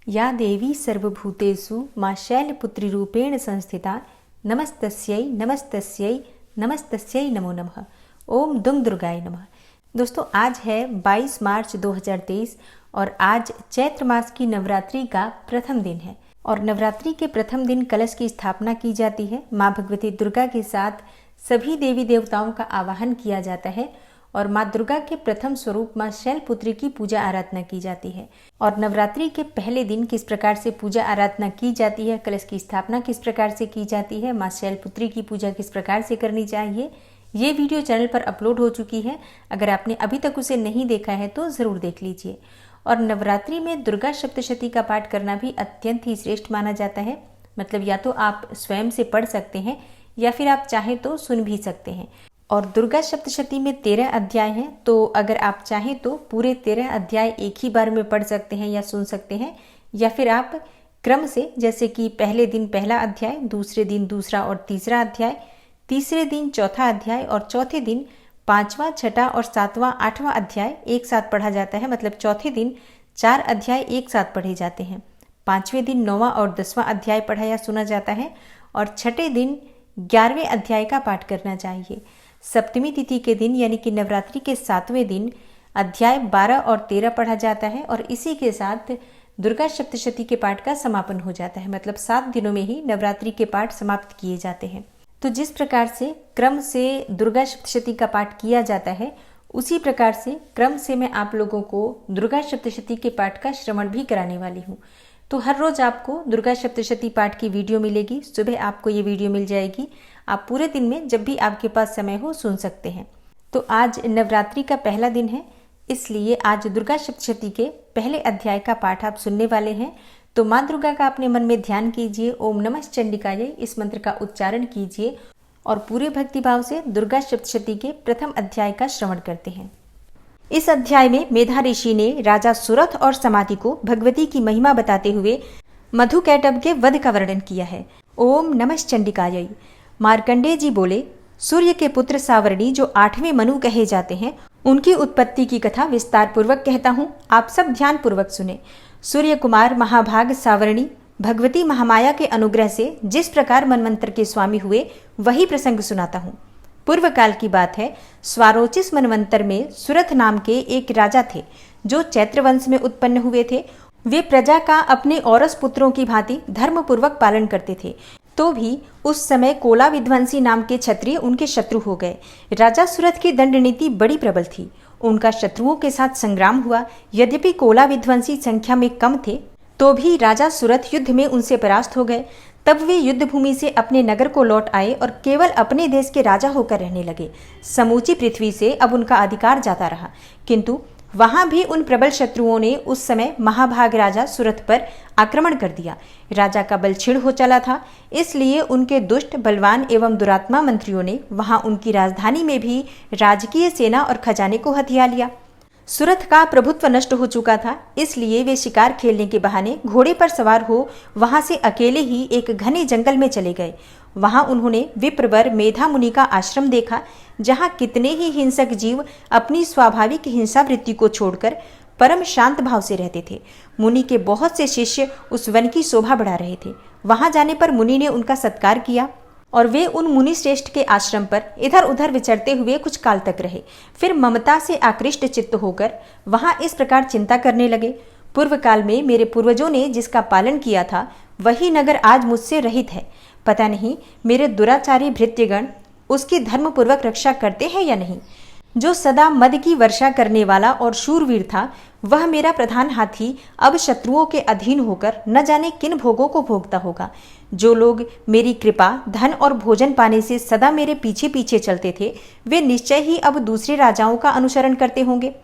या देवी सर्वभूतेषु मां शैलपुत्रीरूपेण संस्थिता नमस्तस्यै नमस्तस्यै नमस्तस्यै नमो नमः। ओम दुम दुर्गाय नमः। दोस्तों, आज है 22 मार्च 2023 और आज चैत्र मास की नवरात्रि का प्रथम दिन है। और नवरात्रि के प्रथम दिन कलश की स्थापना की जाती है। माँ भगवती दुर्गा के साथ सभी देवी देवताओं का आवाहन किया जाता है और माँ दुर्गा के प्रथम स्वरूप माँ शैलपुत्री की पूजा आराधना की जाती है। और नवरात्रि के पहले दिन किस प्रकार से पूजा आराधना की जाती है, कलश की स्थापना किस प्रकार से की जाती है, माँ शैलपुत्री की पूजा किस प्रकार से करनी चाहिए, ये वीडियो चैनल पर अपलोड हो चुकी है। अगर आपने अभी तक उसे नहीं देखा है तो ज़रूर देख लीजिए। और नवरात्रि में दुर्गा सप्तशती का पाठ करना भी अत्यंत ही श्रेष्ठ माना जाता है। मतलब या तो आप स्वयं से पढ़ सकते हैं या फिर आप चाहें तो सुन भी सकते हैं। और दुर्गा सप्तशती में 13 अध्याय हैं, तो अगर आप चाहें तो पूरे 13 अध्याय एक ही बार में पढ़ सकते हैं या सुन सकते हैं, या फिर आप क्रम से, जैसे कि पहले दिन पहला अध्याय, दूसरे दिन दूसरा और तीसरा अध्याय, तीसरे दिन चौथा अध्याय और चौथे दिन पांचवा, छठा और सातवां, आठवां अध्याय एक साथ पढ़ा जाता है। मतलब चौथे दिन 4 अध्याय एक साथ पढ़े जाते हैं, पांचवें दिन 9वां और 10वां अध्याय पढ़ा या सुना जाता है और छठे दिन 11वें अध्याय का पाठ करना चाहिए। सप्तमी तिथि के दिन यानी कि नवरात्रि के 7वें दिन अध्याय 12 और 13 पढ़ा जाता है और इसी के साथ दुर्गा सप्तशती के पाठ का समापन हो जाता है। मतलब 7 दिनों में ही नवरात्रि के पाठ समाप्त किए जाते हैं। तो जिस प्रकार से क्रम से दुर्गा सप्तशती का पाठ किया जाता है, उसी प्रकार से क्रम से मैं आप लोगों को दुर्गा सप्तशती के पाठ का श्रवण भी कराने वाली हूँ। तो हर रोज आपको दुर्गा सप्तशती पाठ की वीडियो मिलेगी। सुबह आपको ये वीडियो मिल जाएगी। आप पूरे दिन में जब भी आपके पास समय हो सुन सकते हैं। तो आज नवरात्रि का पहला दिन है, इसलिए आज दुर्गा सप्तशती के पहले अध्याय का पाठ आप सुनने वाले हैं। तो माँ दुर्गा का अपने मन में ध्यान कीजिए। ओम नमः चंडिकाय इस मंत्र का उच्चारण कीजिए और पूरे भक्तिभाव से दुर्गा सप्तशती के प्रथम अध्याय का श्रवण करते हैं। इस अध्याय में मेधा ऋषि ने राजा सुरथ और समाधि को भगवती की महिमा बताते हुए मधुकैटभ के वध का वर्णन किया है। ओम नमः चंडिकाय। मार्कंडेय जी बोले, सूर्य के पुत्र सावरणी जो 8वें मनु कहे जाते हैं, उनकी उत्पत्ति की कथा विस्तार पूर्वक कहता हूँ, आप सब ध्यान पूर्वक सुने। सूर्य कुमार महाभाग सावरणी भगवती महामाया के अनुग्रह से जिस प्रकार मनवंतर के स्वामी हुए, वही प्रसंग सुनाता हूँ। पूर्व काल की बात है। स्वारोचिस मनवंतर में सुरथ नाम के एक राजा थे जो चैत्र वंश में उत्पन्न हुए थे। वे प्रजा का अपने औरस पुत्रों की भांति धर्मपूर्वक पालन करते थे। तो भी उस समय कोला विध्वंसी नाम के क्षत्रिय उनके शत्रु हो गए। राजा सुरथ की दंड नीति बड़ी प्रबल थी। उनका शत्रुओं के साथ संग्राम हुआ। यद्यपि कोला विध्वंसी संख्या में कम थे, तो भी राजा सुरथ युद्ध में उनसे परास्त हो गए। तब वे युद्ध भूमि से अपने नगर को लौट आए और केवल अपने देश के राजा होकर रहने लगे। समूची पृथ्वी से अब उनका अधिकार जाता रहा, किंतु वहां भी उन प्रबल शत्रुओं ने उस समय महाभाग राजा सुरथ पर आक्रमण कर दिया। राजा का बल क्षीण हो चला था, इसलिए उनके दुष्ट, बलवान एवं दुरात्मा मंत्रियों ने वहां उनकी राजधानी में भी राजकीय सेना और खजाने को हथिया लिया। सुरथ का प्रभुत्व नष्ट हो चुका था, इसलिए वे शिकार खेलने के बहाने घोड़े पर सवार हो वहां से अकेले ही एक घने जंगल में चले गए। वहां उन्होंने विप्रवर मेधा मुनि का आश्रम देखा, जहां कितने ही हिंसक जीव अपनी स्वाभाविक हिंसा वृत्ति को छोड़कर परम शांत भाव से रहते थे। मुनि के बहुत से शिष्य उस वन की शोभा बढ़ा रहे थे। वहां जाने पर मुनि ने उनका सत्कार किया और वे उन मुनि श्रेष्ठ के आश्रम पर इधर उधर विचरते हुए कुछ काल तक रहे। फिर ममता से आकृष्ट चित्त होकर वहां इस प्रकार चिंता करने लगे, पूर्व काल में मेरे पूर्वजों ने जिसका पालन किया था, वही नगर आज मुझसे रहित है। पता नहीं मेरे दुराचारी भृत्यगण उसकी धर्मपूर्वक रक्षा करते हैं या नहीं। जो सदा मद की वर्षा करने वाला और शूरवीर था, वह मेरा प्रधान हाथी अब शत्रुओं के अधीन होकर न जाने किन भोगों को भोगता होगा। जो लोग मेरी कृपा, धन और भोजन पाने से सदा मेरे पीछे पीछे चलते थे, वे निश्चय ही अब दूसरे राजाओं का अनुसरण करते होंगे।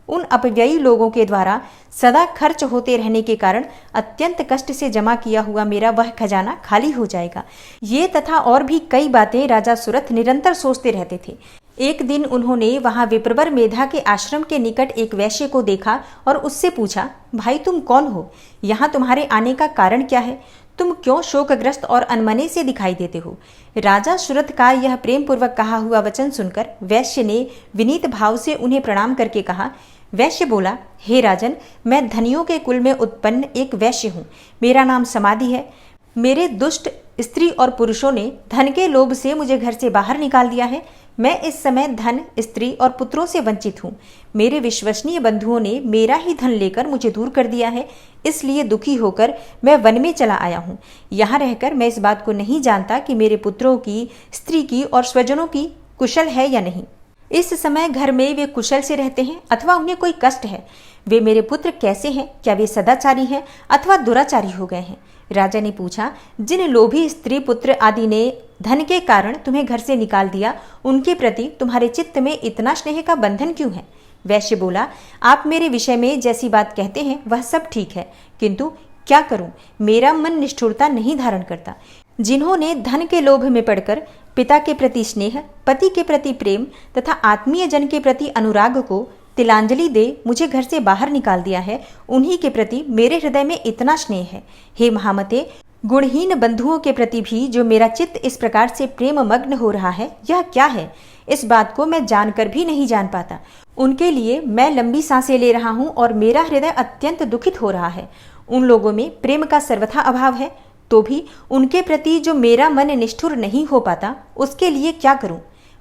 उन अपव्ययी लोगों के द्वारा सदा खर्च होते रहने के कारण अत्यंत कष्ट से जमा किया हुआ मेरा वह खजाना खाली हो जाएगा। ये तथा और भी कई बातें राजा सुरथ निरंतर सोचते रहते थे। एक दिन उन्होंने वहां विप्रवर मेधा के आश्रम के निकट एक वैश्य को देखा और उससे पूछा, भाई तुम कौन हो? यहाँ तुम्हारे आने का कारण क्या है? तुम क्यों शोकग्रस्त और अनमने से दिखाई देते हो? राजा सुरथ का यह प्रेम पूर्वक कहा हुआ वचन सुनकर वैश्य ने विनीत भाव से उन्हें प्रणाम करके कहा, वैश्य बोला, हे राजन, मैं धनियों के कुल में उत्पन्न एक वैश्य हूँ। मेरा नाम समाधि है। मेरे दुष्ट स्त्री और पुरुषों ने धन के लोभ से मुझे घर से बाहर निकाल दिया है। मैं इस समय धन, स्त्री और पुत्रों से वंचित हूँ। मेरे विश्वसनीय बंधुओं ने मेरा ही धन लेकर मुझे दूर कर दिया है। इसलिए दुखी होकर मैं वन में चला आया हूँ। यहाँ रहकर मैं इस बात को नहीं जानता कि मेरे पुत्रों की, स्त्री की और स्वजनों की कुशल है या नहीं। इस समय घर में वे कुशल से रहते हैं अथवा उन्हें कोई कष्ट है। वे मेरे पुत्र कैसे हैं? क्या वे सदाचारी हैं अथवा दुराचारी हो गए हैं? राजा ने पूछा, जिन लोभी स्त्री पुत्र आदि ने धन के कारण तुम्हें घर से निकाल दिया, उनके प्रति तुम्हारे चित्त में इतना स्नेह का बंधन क्यों है? वैश्य बोला, आप मेरे विषय में जैसी बात कहते हैं वह सब ठीक है, किंतु क्या करूं, मेरा मन निष्ठुरता नहीं धारण करता। जिन्होंने धन के लोभ में पड़कर पिता के प्रति स्नेह, पति के प्रति प्रेम तथा आत्मीय जन के प्रति अनुराग को तिलांजलि दे मुझे घर से बाहर निकाल दिया है, उन्हीं के प्रति मेरे हृदय में इतना स्नेह है। हे महामते, गुणहीन बंधुओं के प्रति भी जो मेरा चित्त इस प्रकार से प्रेम मग्न हो रहा है, यह क्या है? इस बात को मैं जानकर भी नहीं जान पाता। उनके लिए मैं लंबी सांसें ले रहा हूँ और मेरा हृदय अत्यंत दुखित हो रहा है। उन लोगों में प्रेम का सर्वथा अभाव है, तो भी उनके प्रति जो मेरा मन निष्ठुर नहीं हो पाता, उसके लिए क्या करूं?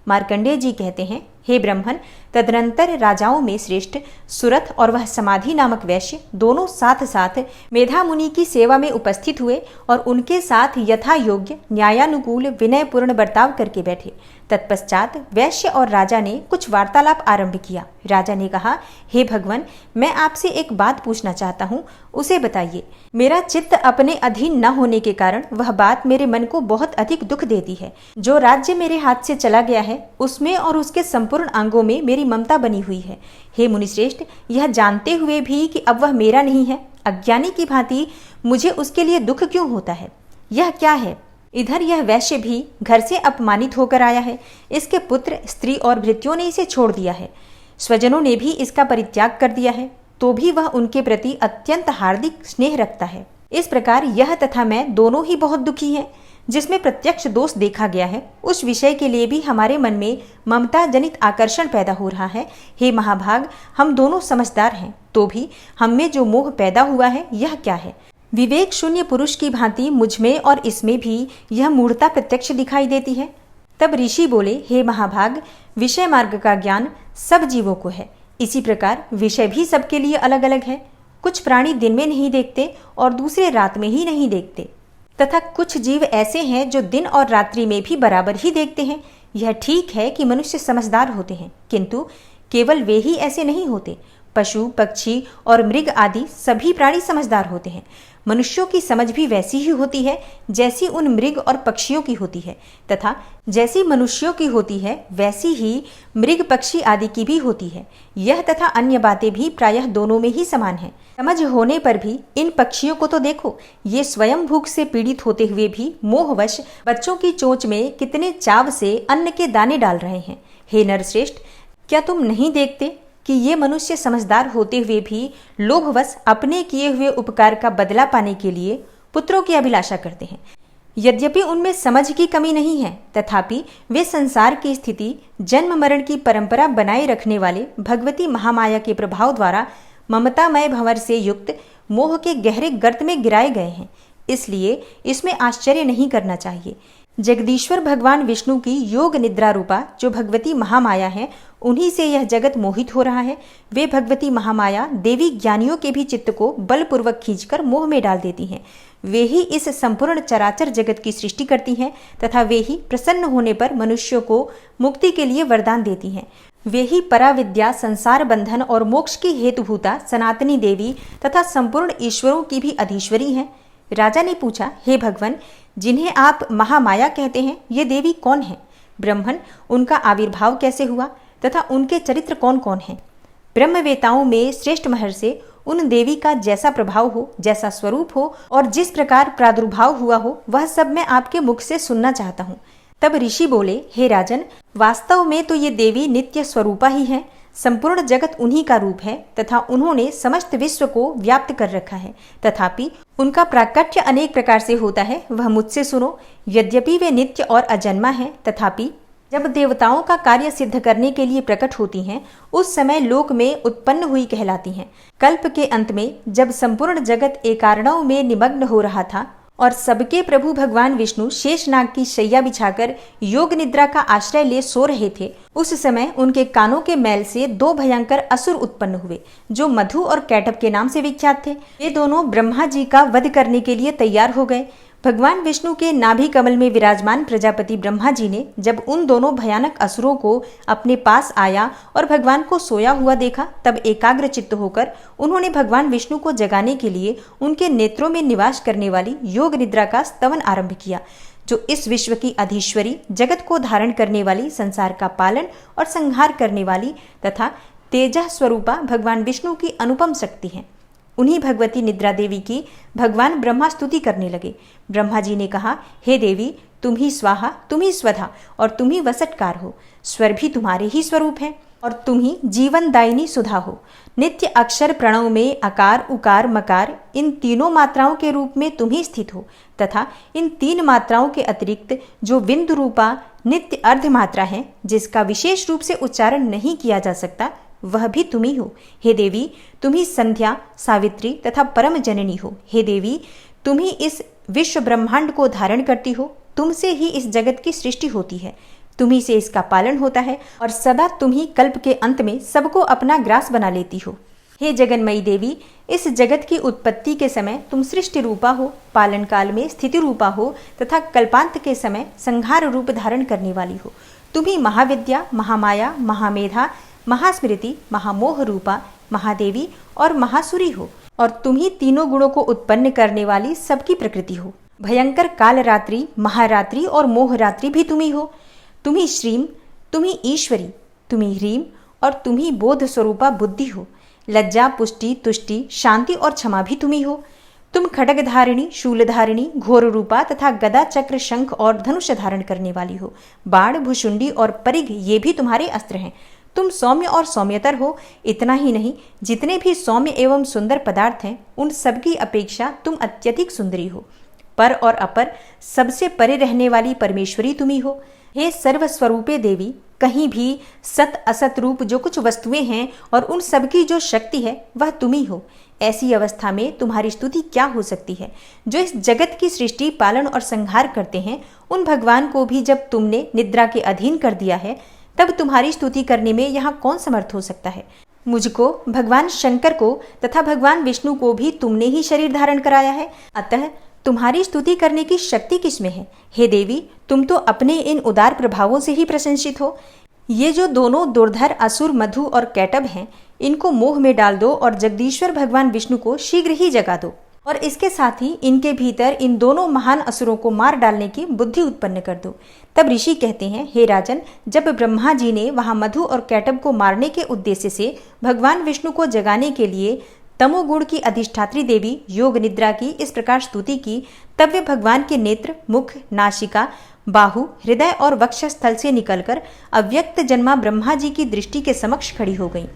मार्कंडेय जी कहते हैं, हे ब्रह्मन, तदनंतर राजाओं में श्रेष्ठ सुरथ और वह समाधि नामक वैश्य दोनों साथ साथ मेधा मुनि की सेवा में उपस्थित हुए और उनके साथ यथा योग्य न्यायानुकूल विनयपूर्ण बर्ताव करके बैठे। तत्पश्चात वैश्य और राजा ने कुछ वार्तालाप आरंभ किया। राजा ने कहा, हे भगवान, मैं आपसे एक बात पूछना चाहता हूँ, उसे बताइए। मेरा चित्त अपने अधीन न होने के कारण वह बात मेरे मन को बहुत अधिक दुख देती है। जो राज्य मेरे हाथ से चला गया है, उसमें और उसके संपूर्ण अंगों में मेरी ममता बनी हुई है। हे मुनिश्रेष्ठ, यह जानते हुए भी कि अब वह मेरा नहीं है, अज्ञानी की भांति मुझे उसके लिए दुख क्यों होता है? यह क्या है? इधर यह वैश्य भी घर से अपमानित होकर आया है। इसके पुत्र, स्त्री और भृत्यों ने इसे छोड़ दिया है। स्वजनों ने भी इसका परित्याग कर दिया है, तो भी वह उनके प्रति अत्यंत हार्दिक स्नेह रखता है। इस प्रकार यह तथा मैं दोनों ही बहुत दुखी हैं। जिसमें प्रत्यक्ष दोष देखा गया है, उस विषय के लिए भी हमारे मन में ममता जनित आकर्षण पैदा हो रहा है। हे महाभाग, हम दोनों समझदार हैं, तो भी हम में जो मोह पैदा हुआ है, यह क्या है? विवेक शून्य पुरुष की भांति मुझमें और इसमें भी यह मूढ़ता प्रत्यक्ष दिखाई देती है। तब ऋषि बोले, हे महाभाग, विषय मार्ग का ज्ञान सब जीवों को है। इसी प्रकार विषय भी सबके लिए अलग अलग है। कुछ प्राणी दिन में नहीं देखते और दूसरे रात में ही नहीं देखते, तथा कुछ जीव ऐसे हैं जो दिन और रात्रि में भी बराबर ही देखते हैं। यह ठीक है कि मनुष्य समझदार होते हैं, किंतु केवल वे ही ऐसे नहीं होते। पशु, पक्षी और मृग आदि सभी प्राणी समझदार होते हैं। मनुष्यों की समझ भी वैसी ही होती है जैसी उन मृग और पक्षियों की होती है, तथा जैसी मनुष्यों की होती है वैसी ही मृग, पक्षी आदि की भी होती है। यह तथा अन्य बातें भी प्रायः दोनों में ही समान है। समझ होने पर भी इन पक्षियों को तो देखो, ये स्वयं भूख से पीड़ित होते हुए भी मोहवश बच्चों की चोंच में कितने चाव से अन्न के दाने डाल रहे हैं। हे नरश्रेष्ठ, क्या तुम नहीं देखते कि ये मनुष्य समझदार होते हुए भी लोभवश अपने किए हुए उपकार का बदला पाने के लिए पुत्रों की अभिलाषा करते हैं? यद्यपि उनमें समझ की कमी नहीं है, तथापि वे संसार की स्थिति, जन्म मरण की परंपरा बनाए रखने वाले भगवती महामाया के प्रभाव द्वारा ममतामय भंवर से युक्त मोह के गहरे गर्त में गिराए गए हैं। इसलिए इसमें आश्चर्य नहीं करना चाहिए। जगदीश्वर भगवान विष्णु की योग निद्रा रूपा जो भगवती महामाया है, उन्हीं से यह जगत मोहित हो रहा है। वे भगवती महामाया देवी ज्ञानियों के भी चित्त को बलपूर्वक खींचकर मोह में डाल देती हैं। वे ही इस संपूर्ण चराचर जगत की सृष्टि करती हैं, तथा वे ही प्रसन्न होने पर मनुष्यों को मुक्ति के लिए वरदान देती हैं। वे ही पराविद्या, संसार बंधन और मोक्ष की हेतुभूता सनातनी देवी तथा संपूर्ण ईश्वरों की भी अधीश्वरी हैं। राजा ने पूछा, हे भगवान, जिन्हें आप महामाया कहते हैं, ये देवी कौन है? ब्रह्मन, उनका आविर्भाव कैसे हुआ तथा उनके चरित्र कौन कौन हैं? ब्रह्मवेताओं में श्रेष्ठ महर्षि उन देवी का जैसा प्रभाव हो, जैसा स्वरूप हो और जिस प्रकार प्रादुर्भाव हुआ हो, वह सब मैं आपके मुख से सुनना चाहता हूँ। तब ऋषि बोले, हे राजन, वास्तव में तो ये देवी नित्य स्वरूपा ही है। संपूर्ण जगत उन्हीं का रूप है तथा उन्होंने समस्त विश्व को व्याप्त कर रखा है। तथापि उनका प्राकट्य अनेक प्रकार से होता है, वह मुझसे सुनो। यद्यपि वे नित्य और अजन्मा है, तथापि जब देवताओं का कार्य सिद्ध करने के लिए प्रकट होती हैं, उस समय लोक में उत्पन्न हुई कहलाती हैं। कल्प के अंत में जब संपूर्ण जगत एकारणों में निमग्न हो रहा था और सबके प्रभु भगवान विष्णु शेषनाग की शैया बिछाकर योग निद्रा का आश्रय ले सो रहे थे, उस समय उनके कानों के मैल से दो भयंकर असुर उत्पन्न हुए, जो मधु और कैटभ के नाम से विख्यात थे। वे दोनों ब्रह्मा जी का वध करने के लिए तैयार हो गए। भगवान विष्णु के नाभि कमल में विराजमान प्रजापति ब्रह्मा जी ने जब उन दोनों भयानक असुरों को अपने पास आया और भगवान को सोया हुआ देखा, तब एकाग्र चित्त होकर उन्होंने भगवान विष्णु को जगाने के लिए उनके नेत्रों में निवास करने वाली योग निद्रा का स्तवन आरंभ किया, जो इस विश्व की अधीश्वरी, जगत को धारण करने वाली, संसार का पालन और संहार करने वाली तथा तेजः स्वरूपा भगवान विष्णु की अनुपम शक्ति है। उन्हीं भगवती निद्रा देवी की भगवान ब्रह्मा स्तुति करने लगे। ब्रह्मा जी ने कहा, हे देवी, तुम ही स्वाहा, तुम ही स्वधा और तुम ही वसटकार हो। स्वर भी तुम्हारे ही स्वरूप है और तुम ही जीवन दायिनी सुधा हो। नित्य अक्षर प्रणव में अकार, उकार, मकार, इन तीनों मात्राओं के रूप में तुम ही स्थित हो तथा इन तीन मात्राओं के अतिरिक्त जो बिंदु रूपा नित्य अर्ध मात्रा है, जिसका विशेष रूप से उच्चारण नहीं किया जा सकता, वह भी तुम ही हो। हे देवी, तुम ही संध्या, सावित्री तथा परम जननी हो। हे देवी, तुम ही इस विश्व ब्रह्मांड को धारण करती हो। तुमसे ही इस जगत की सृष्टि होती है, तुम ही से इसका पालन होता है और सदा तुम ही कल्प के अंत में सबको अपना ग्रास बना लेती हो। हे जगन्मयी देवी, इस जगत की उत्पत्ति के समय तुम सृष्टि रूपा हो, पालन काल में स्थिति रूपा हो तथा कल्पांत के समय संहार रूप धारण करने वाली हो। तुम ही महाविद्या, महामाया, महामेधा, महास्मृति, महामोह रूपा महादेवी और महासुरी हो और तुम ही तीनों गुणों को उत्पन्न करने वाली सबकी प्रकृति हो। भयंकर काल रात्रि, महारात्रि और मोह रात्रि भी तुम ही हो। तुम ही श्रीम, तुम ही ईश्वरी, तुम ही ह्रीम और तुम ही बोध स्वरूपा बुद्धि हो। लज्जा, पुष्टि, तुष्टि, शांति और क्षमा भी तुम ही हो। तुम खड्ग धारिणी, शूल धारिणी, घोर रूपा तथा गदा, चक्र, शंख और धनुष धारण करने वाली हो। बाण, भुशुंडी और परिघ ये भी तुम्हारे अस्त्र हैं। तुम सौम्य और सौम्यतर हो। इतना ही नहीं, जितने भी सौम्य एवं सुंदर पदार्थ हैं, उन सबकी अपेक्षा तुम अत्यधिक सुंदरी हो। पर और अपर, सबसे परे रहने वाली परमेश्वरी तुम ही हो। हे सर्वस्वरूपे देवी, कहीं भी सत असत रूप जो कुछ वस्तुएं हैं और उन सबकी जो शक्ति है, वह तुम ही हो। ऐसी अवस्था में तुम्हारी स्तुति क्या हो सकती है? जो इस जगत की सृष्टि, पालन और संहार करते हैं, उन भगवान को भी जब तुमने निद्रा के अधीन कर दिया है, तब तुम्हारी स्तुति करने में यहाँ कौन समर्थ हो सकता है? मुझको, भगवान शंकर को तथा भगवान विष्णु को भी तुमने ही शरीर धारण कराया है, अतः तुम्हारी स्तुति करने की शक्ति किसमें है? हे देवी, तुम तो अपने इन उदार प्रभावों से ही प्रशंसित हो। ये जो दोनों दुर्धर असुर मधु और कैटभ हैं, इनको मोह में डाल दो और जगदीश्वर भगवान विष्णु को शीघ्र ही जगा दो और इसके साथ ही इनके भीतर इन दोनों महान असुरों को मार डालने की बुद्धि उत्पन्न कर दो। तब ऋषि कहते हैं, हे राजन, जब ब्रह्मा जी ने वहां मधु और कैटभ को मारने के उद्देश्य से भगवान विष्णु को जगाने के लिए तमोगुण की अधिष्ठात्री देवी योग निद्रा की इस प्रकार स्तुति की, तब वे भगवान के नेत्र, मुख, नासिका, बाहु, हृदय और वक्षस्थल से निकलकर अव्यक्त जन्मा ब्रह्मा जी की दृष्टि के समक्ष खड़ी हो गई।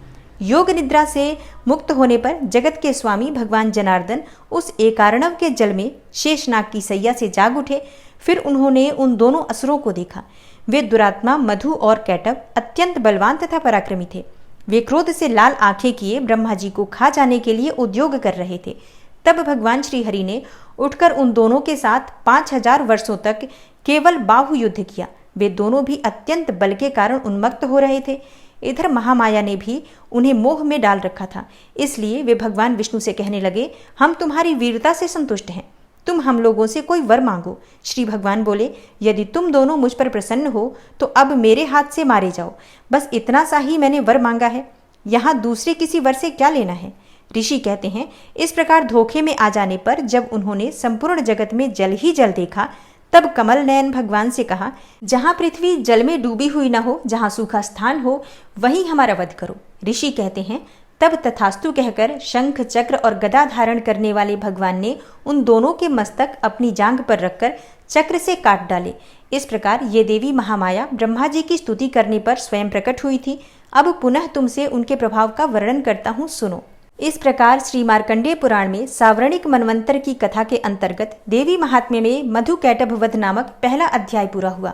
योग निद्रा से मुक्त होने पर जगत के स्वामी भगवान जनार्दन उस एकारणव के जल में शेषनाग की सैया से जाग उठे। फिर उन्होंने उन दोनों असुरों को देखा। वे दुरात्मा मधु और कैटभ अत्यंत बलवान तथा पराक्रमी थे। वे क्रोध से लाल आंखें किए ब्रह्मा जी को खा जाने के लिए उद्योग कर रहे थे। तब भगवान श्री हरि ने उठकर उन दोनों के साथ 5000 वर्षों तक केवल बाहु युद्ध किया। वे दोनों भी अत्यंत बल के कारण उन्मत्त हो रहे थे। इधर महामाया ने भी उन्हें मोह में डाल रखा था, इसलिए वे भगवान विष्णु से कहने लगे, हम तुम्हारी वीरता से संतुष्ट हैं, तुम हम लोगों से कोई वर मांगो। श्री भगवान बोले, यदि तुम दोनों मुझ पर प्रसन्न हो तो अब मेरे हाथ से मारे जाओ। बस इतना सा ही मैंने वर मांगा है, यहाँ दूसरे किसी वर से क्या लेना है। ऋषि कहते हैं, इस प्रकार धोखे में आ जाने पर जब उन्होंने संपूर्ण जगत में जल ही जल देखा, तब कमल नयन भगवान से कहा, जहां पृथ्वी जल में डूबी हुई न हो, जहां सूखा स्थान हो, वहीं हमारा वध करो। ऋषि कहते हैं, तब तथास्तु कहकर शंख, चक्र और गदा धारण करने वाले भगवान ने उन दोनों के मस्तक अपनी जांघ पर रखकर चक्र से काट डाले। इस प्रकार ये देवी महामाया ब्रह्मा जी की स्तुति करने पर स्वयं प्रकट हुई थी। अब पुनः तुमसे उनके प्रभाव का वर्णन करता हूँ, सुनो। इस प्रकार श्री मार्कंडेय पुराण में सावर्णिक मनवंतर की कथा के अंतर्गत देवी महात्म्य में मधु कैटभ वध नामक पहला अध्याय पूरा हुआ।